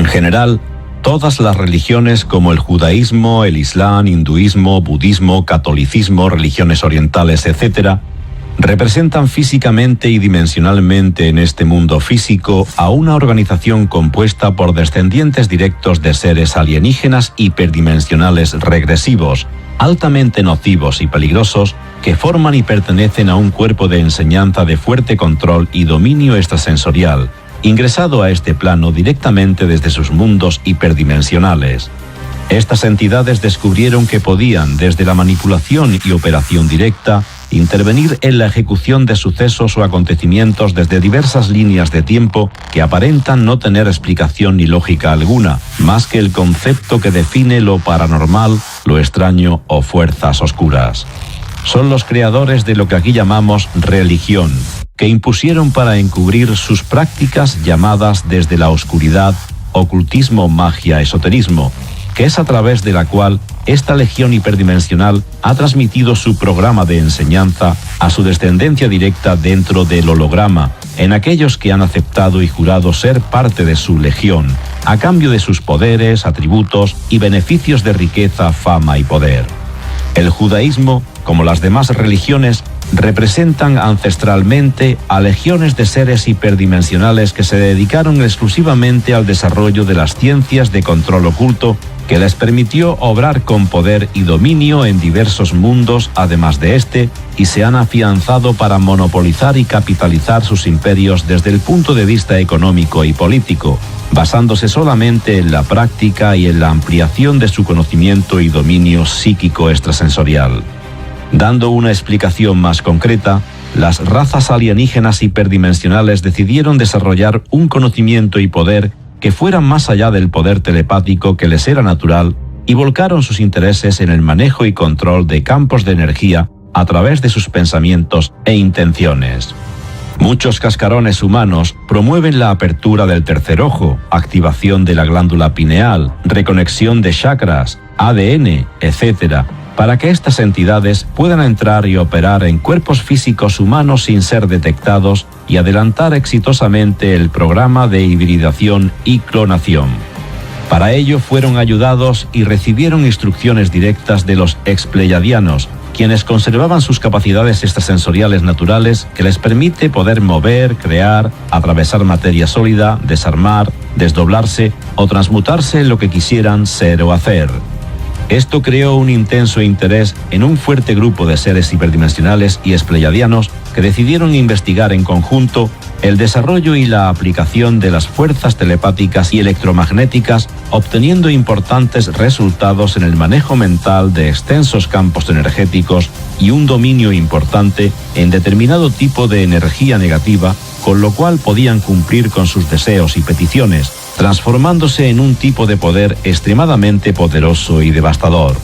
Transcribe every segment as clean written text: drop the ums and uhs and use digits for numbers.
general, todas las religiones como el judaísmo, el islam, hinduismo, budismo, catolicismo, religiones orientales, etc., representan físicamente y dimensionalmente en este mundo físico a una organización compuesta por descendientes directos de seres alienígenas hiperdimensionales regresivos, altamente nocivos y peligrosos, que forman y pertenecen a un cuerpo de enseñanza de fuerte control y dominio extrasensorial, ingresado a este plano directamente desde sus mundos hiperdimensionales. Estas entidades descubrieron que podían, desde la manipulación y operación directa, intervenir en la ejecución de sucesos o acontecimientos desde diversas líneas de tiempo que aparentan no tener explicación ni lógica alguna, más que el concepto que define lo paranormal, lo extraño o fuerzas oscuras. Son los creadores de lo que aquí llamamos religión, que impusieron para encubrir sus prácticas llamadas desde la oscuridad, ocultismo, magia, esoterismo, que es a través de la cual esta legión hiperdimensional ha transmitido su programa de enseñanza a su descendencia directa dentro del holograma, en aquellos que han aceptado y jurado ser parte de su legión, a cambio de sus poderes, atributos y beneficios de riqueza, fama y poder. El judaísmo, como las demás religiones, representan ancestralmente a legiones de seres hiperdimensionales que se dedicaron exclusivamente al desarrollo de las ciencias de control oculto que les permitió obrar con poder y dominio en diversos mundos además de este, y se han afianzado para monopolizar y capitalizar sus imperios desde el punto de vista económico y político, basándose solamente en la práctica y en la ampliación de su conocimiento y dominio psíquico extrasensorial. Dando una explicación más concreta, las razas alienígenas hiperdimensionales decidieron desarrollar un conocimiento y poder que fueran más allá del poder telepático que les era natural y volcaron sus intereses en el manejo y control de campos de energía a través de sus pensamientos e intenciones. Muchos cascarones humanos promueven la apertura del tercer ojo, activación de la glándula pineal, reconexión de chakras, ADN, etc., para que estas entidades puedan entrar y operar en cuerpos físicos humanos sin ser detectados y adelantar exitosamente el programa de hibridación y clonación. Para ello fueron ayudados y recibieron instrucciones directas de los expleiadianos, quienes conservaban sus capacidades extrasensoriales naturales que les permite poder mover, crear, atravesar materia sólida, desarmar, desdoblarse o transmutarse en lo que quisieran ser o hacer. Esto creó un intenso interés en un fuerte grupo de seres hiperdimensionales y expleiadianos que decidieron investigar en conjunto el desarrollo y la aplicación de las fuerzas telepáticas y electromagnéticas, obteniendo importantes resultados en el manejo mental de extensos campos energéticos y un dominio importante en determinado tipo de energía negativa, con lo cual podían cumplir con sus deseos y peticiones, transformándose en un tipo de poder extremadamente poderoso y devastador.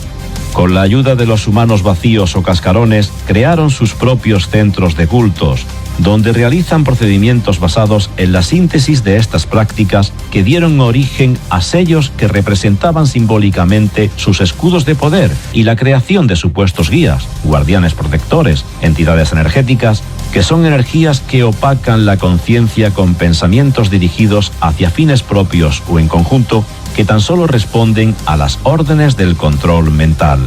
Con la ayuda de los humanos vacíos o cascarones, crearon sus propios centros de cultos, donde realizan procedimientos basados en la síntesis de estas prácticas que dieron origen a sellos que representaban simbólicamente sus escudos de poder y la creación de supuestos guías, guardianes protectores, entidades energéticas, que son energías que opacan la conciencia con pensamientos dirigidos hacia fines propios o en conjunto que tan solo responden a las órdenes del control mental.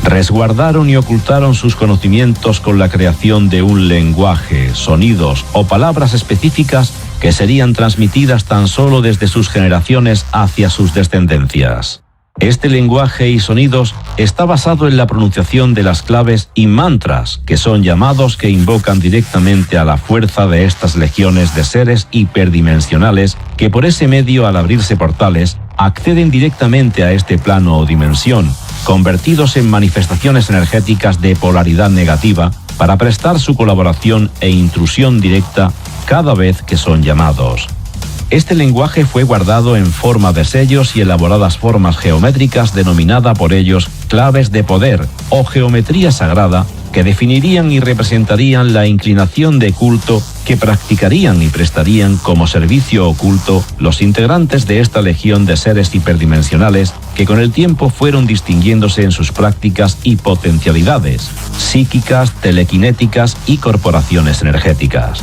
Resguardaron y ocultaron sus conocimientos con la creación de un lenguaje, sonidos o palabras específicas que serían transmitidas tan solo desde sus generaciones hacia sus descendencias. Este lenguaje y sonidos está basado en la pronunciación de las claves y mantras, que son llamados que invocan directamente a la fuerza de estas legiones de seres hiperdimensionales que por ese medio, al abrirse portales, acceden directamente a este plano o dimensión, convertidos en manifestaciones energéticas de polaridad negativa para prestar su colaboración e intrusión directa cada vez que son llamados. Este lenguaje fue guardado en forma de sellos y elaboradas formas geométricas denominada por ellos claves de poder o geometría sagrada que definirían y representarían la inclinación de culto que practicarían y prestarían como servicio oculto los integrantes de esta legión de seres hiperdimensionales que con el tiempo fueron distinguiéndose en sus prácticas y potencialidades psíquicas, telequinéticas y corporaciones energéticas.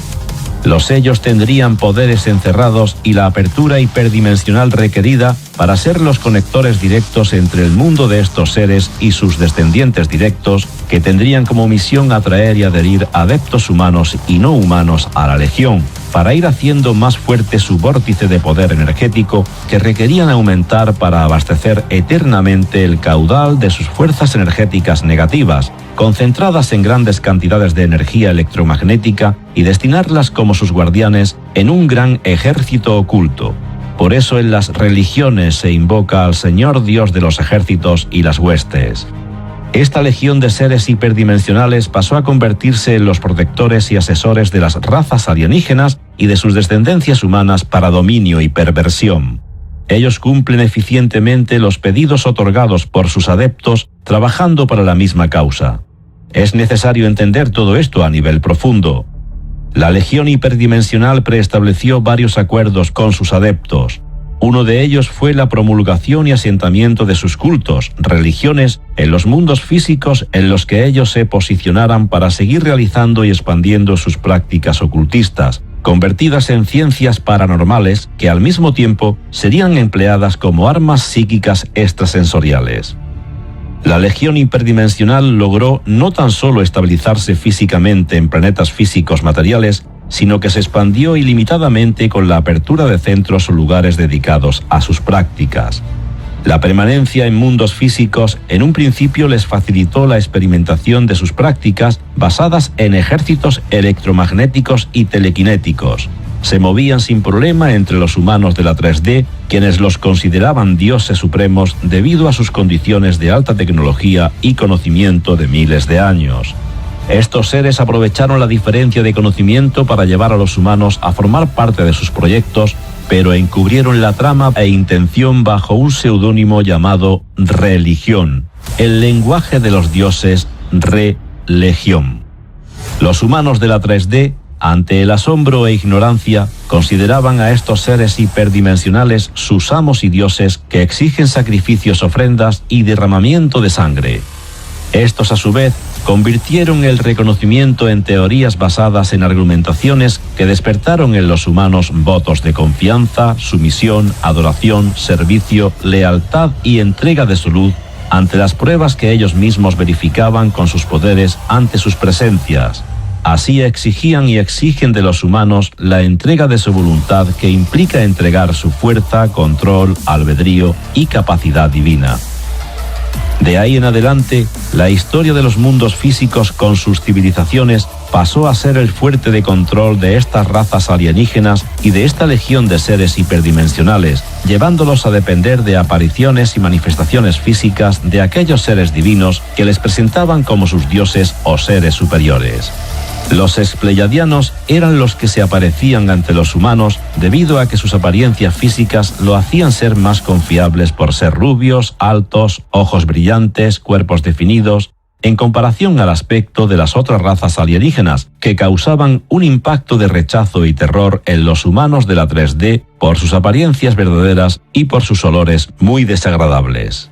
Los sellos tendrían poderes encerrados y la apertura hiperdimensional requerida para ser los conectores directos entre el mundo de estos seres y sus descendientes directos, que tendrían como misión atraer y adherir adeptos humanos y no humanos a la Legión, para ir haciendo más fuerte su vórtice de poder energético que requerían aumentar para abastecer eternamente el caudal de sus fuerzas energéticas negativas, concentradas en grandes cantidades de energía electromagnética, y destinarlas como sus guardianes en un gran ejército oculto. Por eso en las religiones se invoca al Señor Dios de los ejércitos y las huestes. Esta legión de seres hiperdimensionales pasó a convertirse en los protectores y asesores de las razas alienígenas y de sus descendencias humanas para dominio y perversión. Ellos cumplen eficientemente los pedidos otorgados por sus adeptos, trabajando para la misma causa. Es necesario entender todo esto a nivel profundo. La Legión hiperdimensional preestableció varios acuerdos con sus adeptos. Uno de ellos fue la promulgación y asentamiento de sus cultos, religiones, en los mundos físicos en los que ellos se posicionaran para seguir realizando y expandiendo sus prácticas ocultistas, convertidas en ciencias paranormales que al mismo tiempo serían empleadas como armas psíquicas extrasensoriales. La Legión hiperdimensional logró no tan solo estabilizarse físicamente en planetas físicos materiales, sino que se expandió ilimitadamente con la apertura de centros o lugares dedicados a sus prácticas. La permanencia en mundos físicos en un principio les facilitó la experimentación de sus prácticas basadas en ejércitos electromagnéticos y telequinéticos. Se movían sin problema entre los humanos de la 3D, quienes los consideraban dioses supremos debido a sus condiciones de alta tecnología y conocimiento de miles de años. Estos seres aprovecharon la diferencia de conocimiento para llevar a los humanos a formar parte de sus proyectos, pero encubrieron la trama e intención bajo un seudónimo llamado religión, el lenguaje de los dioses Re-Legión. Los humanos de la 3D, ante el asombro e ignorancia, consideraban a estos seres hiperdimensionales sus amos y dioses que exigen sacrificios, ofrendas y derramamiento de sangre. Estos, a su vez, convirtieron el reconocimiento en teorías basadas en argumentaciones que despertaron en los humanos votos de confianza, sumisión, adoración, servicio, lealtad y entrega de su luz ante las pruebas que ellos mismos verificaban con sus poderes ante sus presencias. Así exigían y exigen de los humanos la entrega de su voluntad, que implica entregar su fuerza, control, albedrío y capacidad divina. De ahí en adelante, la historia de los mundos físicos con sus civilizaciones pasó a ser el fuerte de control de estas razas alienígenas y de esta legión de seres hiperdimensionales, llevándolos a depender de apariciones y manifestaciones físicas de aquellos seres divinos que les presentaban como sus dioses o seres superiores. Los Espleyadianos eran los que se aparecían ante los humanos debido a que sus apariencias físicas lo hacían ser más confiables por ser rubios, altos, ojos brillantes, cuerpos definidos, en comparación al aspecto de las otras razas alienígenas, que causaban un impacto de rechazo y terror en los humanos de la 3D por sus apariencias verdaderas y por sus olores muy desagradables.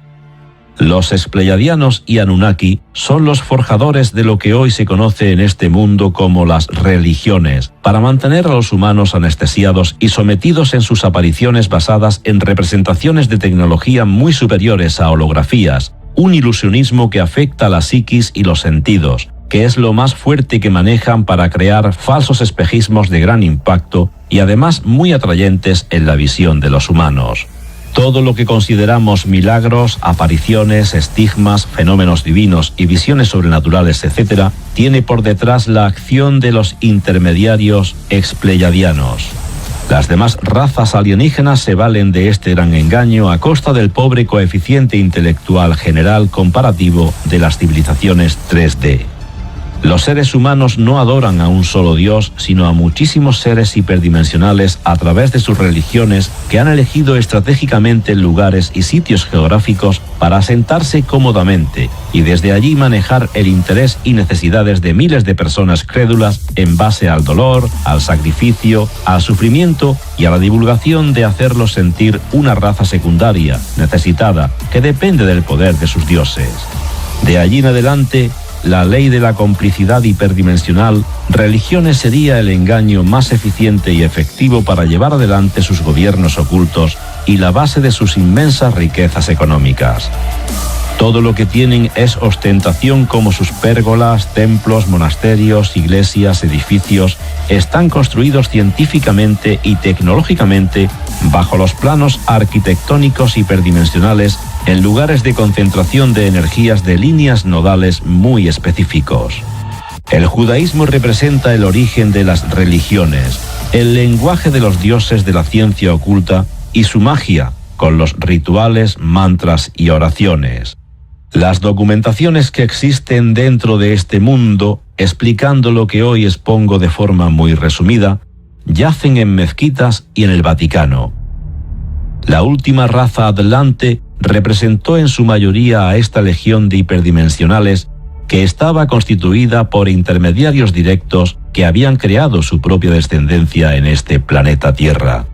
Los Espleyadianos y Anunnaki son los forjadores de lo que hoy se conoce en este mundo como las religiones, para mantener a los humanos anestesiados y sometidos en sus apariciones basadas en representaciones de tecnología muy superiores a holografías, un ilusionismo que afecta a la psiquis y los sentidos, que es lo más fuerte que manejan para crear falsos espejismos de gran impacto y además muy atrayentes en la visión de los humanos. Todo lo que consideramos milagros, apariciones, estigmas, fenómenos divinos y visiones sobrenaturales, etc., tiene por detrás la acción de los intermediarios espleyadianos. Las demás razas alienígenas se valen de este gran engaño a costa del pobre coeficiente intelectual general comparativo de las civilizaciones 3D. Los seres humanos no adoran a un solo Dios, sino a muchísimos seres hiperdimensionales a través de sus religiones, que han elegido estratégicamente lugares y sitios geográficos para asentarse cómodamente y desde allí manejar el interés y necesidades de miles de personas crédulas en base al dolor, al sacrificio, al sufrimiento y a la divulgación de hacerlos sentir una raza secundaria, necesitada, que depende del poder de sus dioses. De allí en adelante, la ley de la complicidad hiperdimensional, religiones sería el engaño más eficiente y efectivo para llevar adelante sus gobiernos ocultos y la base de sus inmensas riquezas económicas. Todo lo que tienen es ostentación, como sus pérgolas, templos, monasterios, iglesias, edificios, están construidos científicamente y tecnológicamente bajo los planos arquitectónicos hiperdimensionales en lugares de concentración de energías de líneas nodales muy específicos. El judaísmo representa el origen de las religiones, el lenguaje de los dioses de la ciencia oculta y su magia, con los rituales, mantras y oraciones. Las documentaciones que existen dentro de este mundo, explicando lo que hoy expongo de forma muy resumida, yacen en mezquitas y en el Vaticano. La última raza atlante representó en su mayoría a esta legión de hiperdimensionales que estaba constituida por intermediarios directos que habían creado su propia descendencia en este planeta Tierra.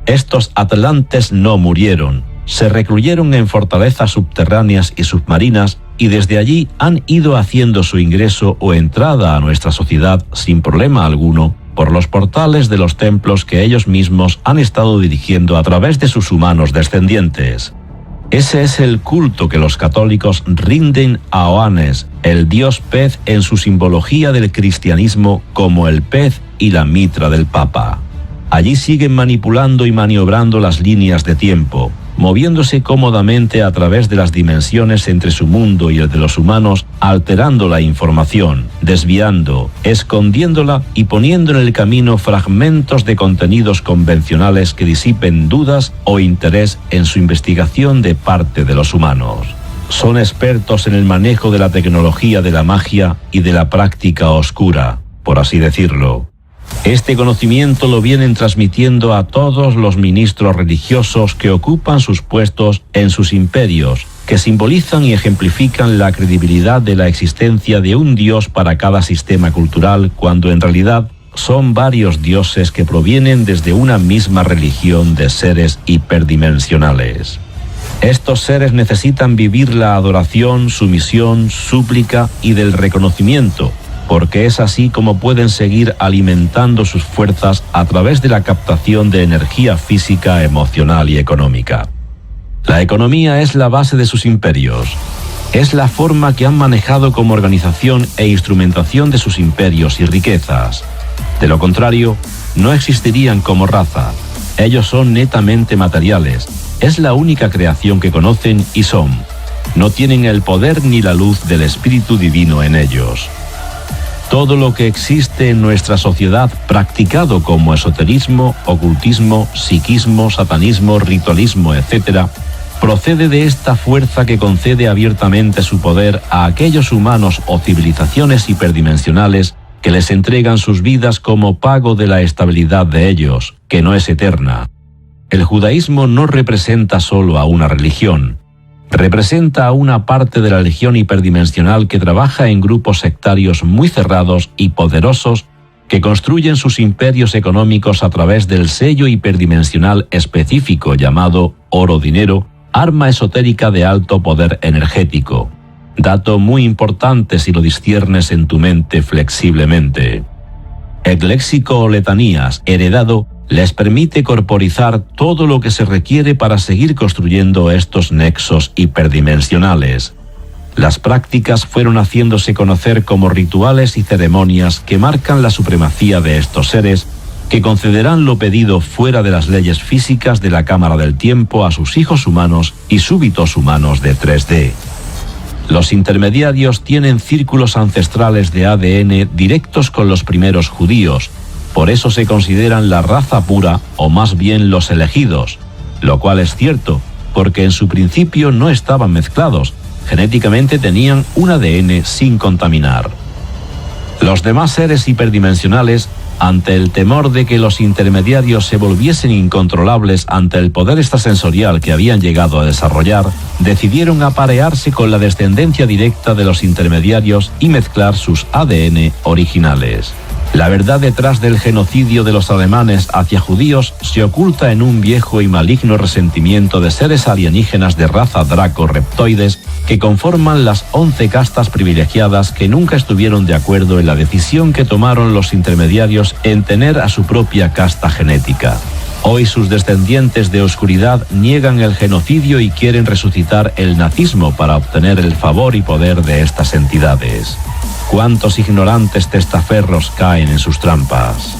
Estos atlantes no murieron, se recluyeron en fortalezas subterráneas y submarinas y desde allí han ido haciendo su ingreso o entrada a nuestra sociedad sin problema alguno por los portales de los templos que ellos mismos han estado dirigiendo a través de sus humanos descendientes. Ese es el culto que los católicos rinden a Oannes, el dios pez en su simbología del cristianismo como el pez y la mitra del Papa. Allí siguen manipulando y maniobrando las líneas de tiempo, moviéndose cómodamente a través de las dimensiones entre su mundo y el de los humanos, alterando la información, desviando, escondiéndola y poniendo en el camino fragmentos de contenidos convencionales que disipen dudas o interés en su investigación de parte de los humanos. Son expertos en el manejo de la tecnología de la magia y de la práctica oscura, por así decirlo. Este conocimiento lo vienen transmitiendo a todos los ministros religiosos que ocupan sus puestos en sus imperios, que simbolizan y ejemplifican la credibilidad de la existencia de un dios para cada sistema cultural, cuando en realidad son varios dioses que provienen desde una misma religión de seres hiperdimensionales. Estos seres necesitan vivir la adoración, sumisión, súplica y del reconocimiento, porque es así como pueden seguir alimentando sus fuerzas a través de la captación de energía física, emocional y económica. La economía es la base de sus imperios. Es la forma que han manejado como organización e instrumentación de sus imperios y riquezas. De lo contrario, no existirían como raza. Ellos son netamente materiales. Es la única creación que conocen y son. No tienen el poder ni la luz del Espíritu Divino en ellos. Todo lo que existe en nuestra sociedad, practicado como esoterismo, ocultismo, psiquismo, satanismo, ritualismo, etc., procede de esta fuerza que concede abiertamente su poder a aquellos humanos o civilizaciones hiperdimensionales que les entregan sus vidas como pago de la estabilidad de ellos, que no es eterna. El judaísmo no representa solo a una religión. Representa a una parte de la legión hiperdimensional que trabaja en grupos sectarios muy cerrados y poderosos que construyen sus imperios económicos a través del sello hiperdimensional específico llamado oro-dinero, arma esotérica de alto poder energético. Dato muy importante si lo disciernes en tu mente flexiblemente. El léxico o letanías heredado les permite corporizar todo lo que se requiere para seguir construyendo estos nexos hiperdimensionales. Las prácticas fueron haciéndose conocer como rituales y ceremonias que marcan la supremacía de estos seres, que concederán lo pedido fuera de las leyes físicas de la Cámara del Tiempo a sus hijos humanos y súbitos humanos de 3D. Los intermediarios tienen círculos ancestrales de ADN directos con los primeros judíos. Por eso se consideran la raza pura, o más bien los elegidos, lo cual es cierto, porque en su principio no estaban mezclados, genéticamente tenían un ADN sin contaminar. Los demás seres hiperdimensionales, ante el temor de que los intermediarios se volviesen incontrolables ante el poder extrasensorial que habían llegado a desarrollar, decidieron aparearse con la descendencia directa de los intermediarios y mezclar sus ADN originales. La verdad detrás del genocidio de los alemanes hacia judíos se oculta en un viejo y maligno resentimiento de seres alienígenas de raza draco-reptoides que conforman las 11 castas privilegiadas que nunca estuvieron de acuerdo en la decisión que tomaron los intermediarios en tener a su propia casta genética. Hoy sus descendientes de oscuridad niegan el genocidio y quieren resucitar el nazismo para obtener el favor y poder de estas entidades. ¿Cuántos ignorantes testaferros caen en sus trampas?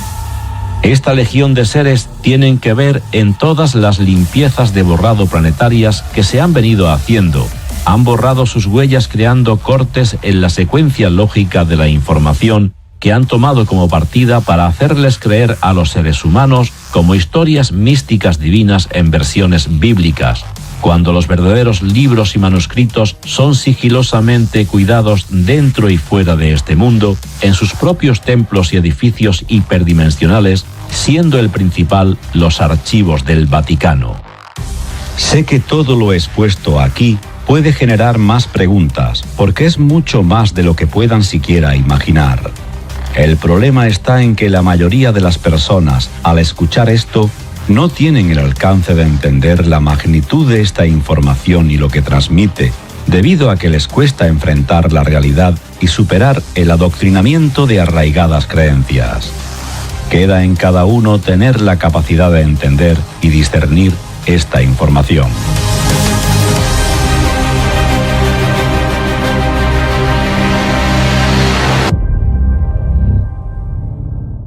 Esta legión de seres tienen que ver en todas las limpiezas de borrado planetarias que se han venido haciendo. Han borrado sus huellas creando cortes en la secuencia lógica de la información que han tomado como partida para hacerles creer a los seres humanos como historias místicas divinas en versiones bíblicas, cuando los verdaderos libros y manuscritos son sigilosamente cuidados dentro y fuera de este mundo, en sus propios templos y edificios hiperdimensionales, siendo el principal los archivos del Vaticano. Sé que todo lo expuesto aquí puede generar más preguntas, porque es mucho más de lo que puedan siquiera imaginar. El problema está en que la mayoría de las personas, al escuchar esto, no tienen el alcance de entender la magnitud de esta información y lo que transmite, debido a que les cuesta enfrentar la realidad y superar el adoctrinamiento de arraigadas creencias. Queda en cada uno tener la capacidad de entender y discernir esta información.